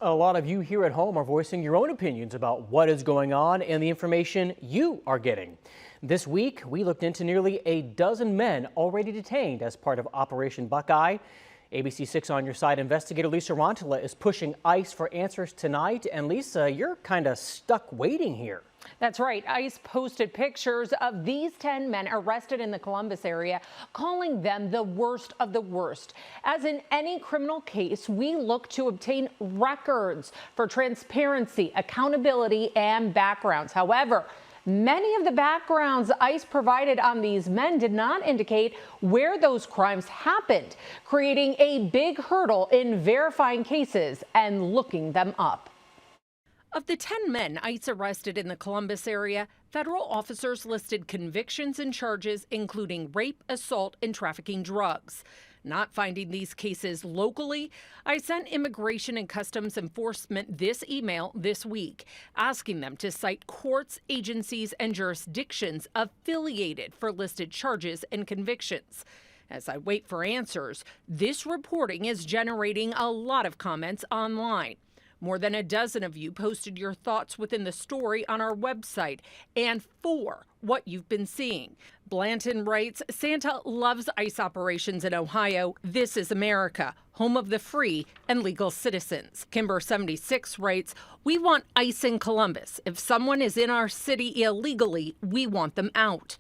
A lot of you here at home are voicing your own opinions about what is going on and the information you are getting. This week, we looked into nearly a dozen men already detained as part of Operation Buckeye. ABC 6 On Your Side investigator Lisa Rantala is pushing ICE for answers tonight. And Lisa, you're kind of stuck waiting here. That's right. ICE posted pictures of these 10 men arrested in the Columbus area, calling them the worst of the worst. As in any criminal case, we look to obtain records for transparency, accountability, and backgrounds. However, many of the backgrounds ICE provided on these men did not indicate where those crimes happened, creating a big hurdle in verifying cases and looking them up. Of the 10 men ICE arrested in the Columbus area, federal officers listed convictions and charges including rape, assault, and trafficking drugs. Not finding these cases locally, I sent Immigration and Customs Enforcement this email this week, asking them to cite courts, agencies, and jurisdictions affiliated for listed charges and convictions. As I wait for answers, this reporting is generating a lot of comments online. More than a dozen of you posted your thoughts within the story on our website and for what you've been seeing. Blanton writes, Santa loves ICE operations in Ohio. This is America, home of the free and legal citizens. Kimber 76 writes, we want ICE in Columbus. If someone is in our city illegally, we want them out.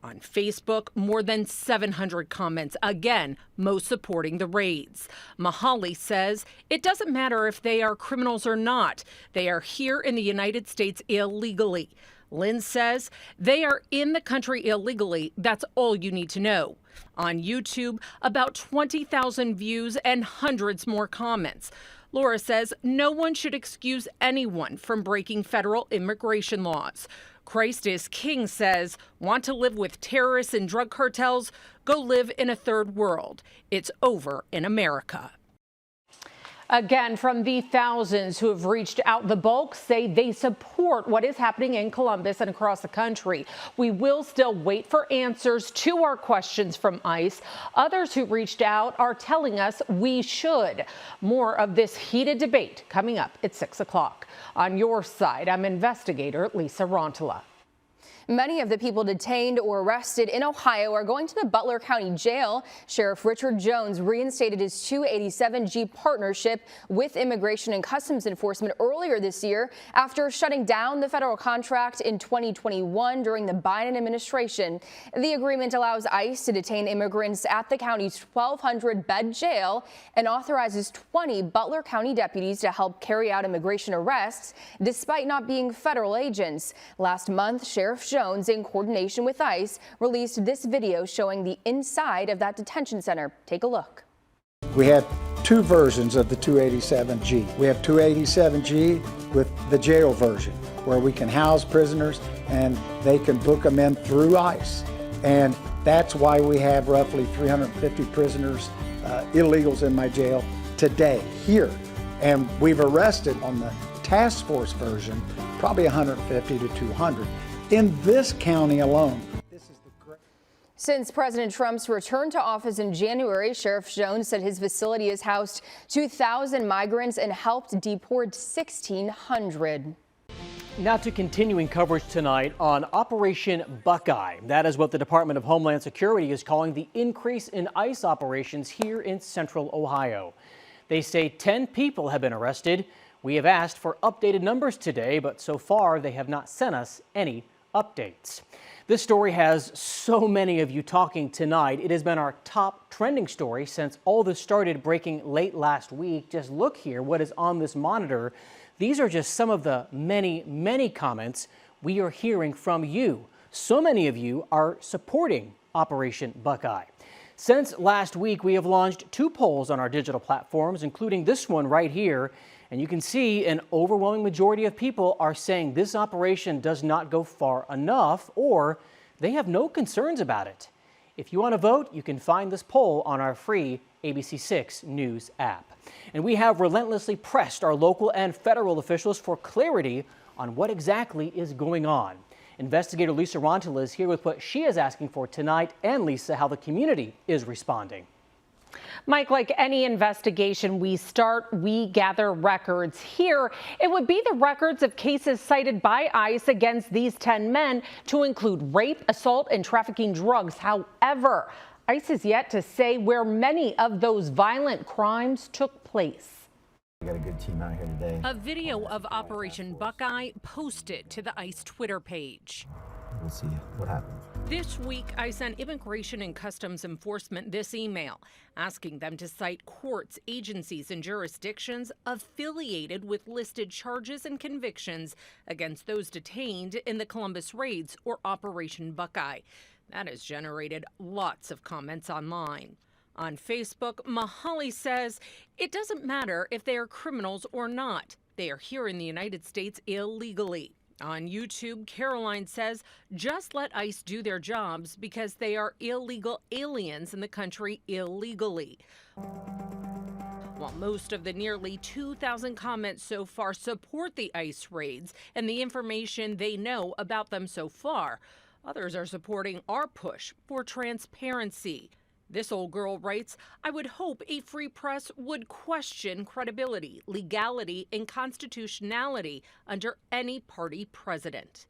On Facebook, more than 700 comments, again, most supporting the raids. Mahali says, it doesn't matter if they are criminals or not. They are here in the United States illegally. Lynn says, they are in the country illegally. That's all you need to know. On YouTube, about 20,000 views and hundreds more comments. Laura says, no one should excuse anyone from breaking federal immigration laws. Christ is King says, want to live with terrorists and drug cartels? Go live in a third world. It's over in America. Again, from the thousands who have reached out, the bulk say they support what is happening in Columbus and across the country. We will still wait for answers to our questions from ICE. Others who reached out are telling us we should. More of this heated debate coming up at 6 o'clock. On your side, I'm investigator Lisa Rantala. Many of the people detained or arrested in Ohio are going to the Butler County Jail. Sheriff Richard Jones reinstated his 287G partnership with Immigration and Customs Enforcement earlier this year after shutting down the federal contract in 2021 during the Biden administration. The agreement allows ICE to detain immigrants at the county's 1,200-bed jail and authorizes 20 Butler County deputies to help carry out immigration arrests despite not being federal agents. Last month, Sheriff Jones, in coordination with ICE, released this video showing the inside of that detention center. Take a look. We have two versions of the 287G. We have 287G with the jail version, where we can house prisoners and they can book them in through ICE. And that's why we have roughly 350 prisoners, illegals in my jail today, here. And we've arrested on the task force version, probably 150 to 200. In this county alone. Since President Trump's return to office in January, Sheriff Jones said his facility has housed 2,000 migrants and helped deport 1,600. Now to continuing coverage tonight on Operation Buckeye. That is what the Department of Homeland Security is calling the increase in ICE operations here in central Ohio. They say 10 people have been arrested. We have asked for updated numbers today, but so far they have not sent us any updates. This story has so many of you talking tonight. It has been our top trending story since all this started breaking late last week. Just look here, what is on this monitor. These are just some of the many comments we are hearing from you. So many of you are supporting Operation Buckeye. Since last week, we have launched 2 polls on our digital platforms, including this one right here. And you can see an overwhelming majority of people are saying this operation does not go far enough, or they have no concerns about it. If you want to vote, you can find this poll on our free ABC 6 News app. And we have relentlessly pressed our local and federal officials for clarity on what exactly is going on. Investigator Lisa Rantala is here with what she is asking for tonight, and Lisa, how the community is responding. Mike, like any investigation we start, we gather records. Here, it would be the records of cases cited by ICE against these 10 men to include rape, assault, and trafficking drugs. However, ICE is yet to say where many of those violent crimes took place. We got a good team out here today. A video of Operation Buckeye posted to the ICE Twitter page. We'll see what happens. This week, I sent Immigration and Customs Enforcement this email, asking them to cite courts, agencies, and jurisdictions affiliated with listed charges and convictions against those detained in the Columbus raids or Operation Buckeye. That has generated lots of comments online. On Facebook, Mahali says it doesn't matter if they are criminals or not. They are here in the United States illegally. On YouTube, Caroline says just let ICE do their jobs because they are illegal aliens in the country illegally. While most of the nearly 2,000 comments so far support the ICE raids and the information they know about them so far, others are supporting our push for transparency. This old girl writes, I would hope a free press would question credibility, legality, and constitutionality under any party president.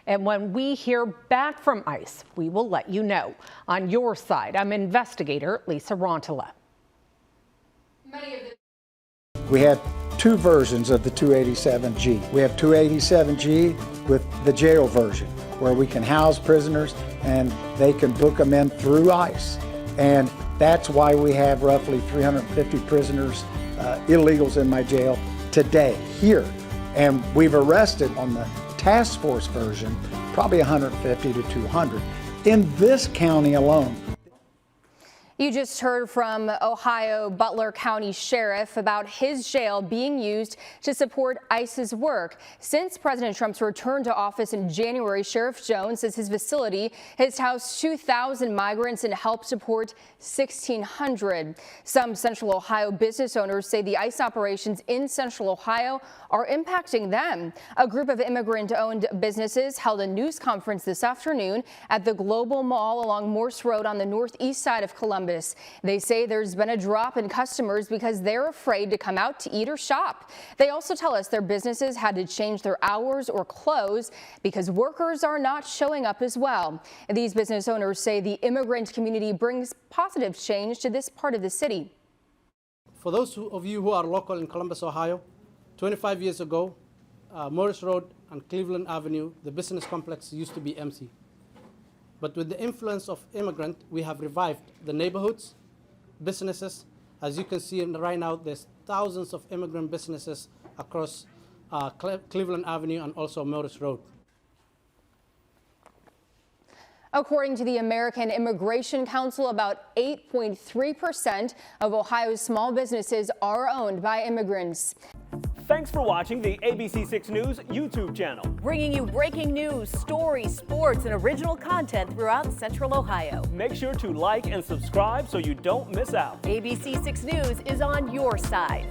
And when we hear back from ICE, we will let you know. On your side, I'm investigator Lisa Rontola. We had two versions of the 287G. We have 287G with the jail version, where we can house prisoners and they can book them in through ICE. And that's why we have roughly 350 prisoners, illegals in my jail today, here. And we've arrested on the task force version, probably 150 to 200 in this county alone. You just heard from Ohio Butler County Sheriff about his jail being used to support ICE's work. Since President Trump's return to office in January, Sheriff Jones says his facility has housed 2,000 migrants and helped support 1,600. Some Central Ohio business owners say the ICE operations in Central Ohio are impacting them. A group of immigrant-owned businesses held a news conference this afternoon at the Global Mall along Morse Road on the northeast side of Columbus. They say there's been a drop in customers because they're afraid to come out to eat or shop. They also tell us their businesses had to change their hours or close because workers are not showing up as well. These business owners say the immigrant community brings positive change to this part of the city. For those of you who are local in Columbus, Ohio, 25 years ago, Morris Road and Cleveland Avenue, the business complex used to be empty. But with the influence of immigrants, we have revived the neighborhoods, businesses. As you can see right now, there's thousands of immigrant businesses across Cleveland Avenue and also Morris Road. According to the American Immigration Council, about 8.3% of Ohio's small businesses are owned by immigrants. Thanks for watching the ABC6 News YouTube channel. Bringing you breaking news, stories, sports, and original content throughout Central Ohio. Make sure to like and subscribe so you don't miss out. ABC6 News is on your side.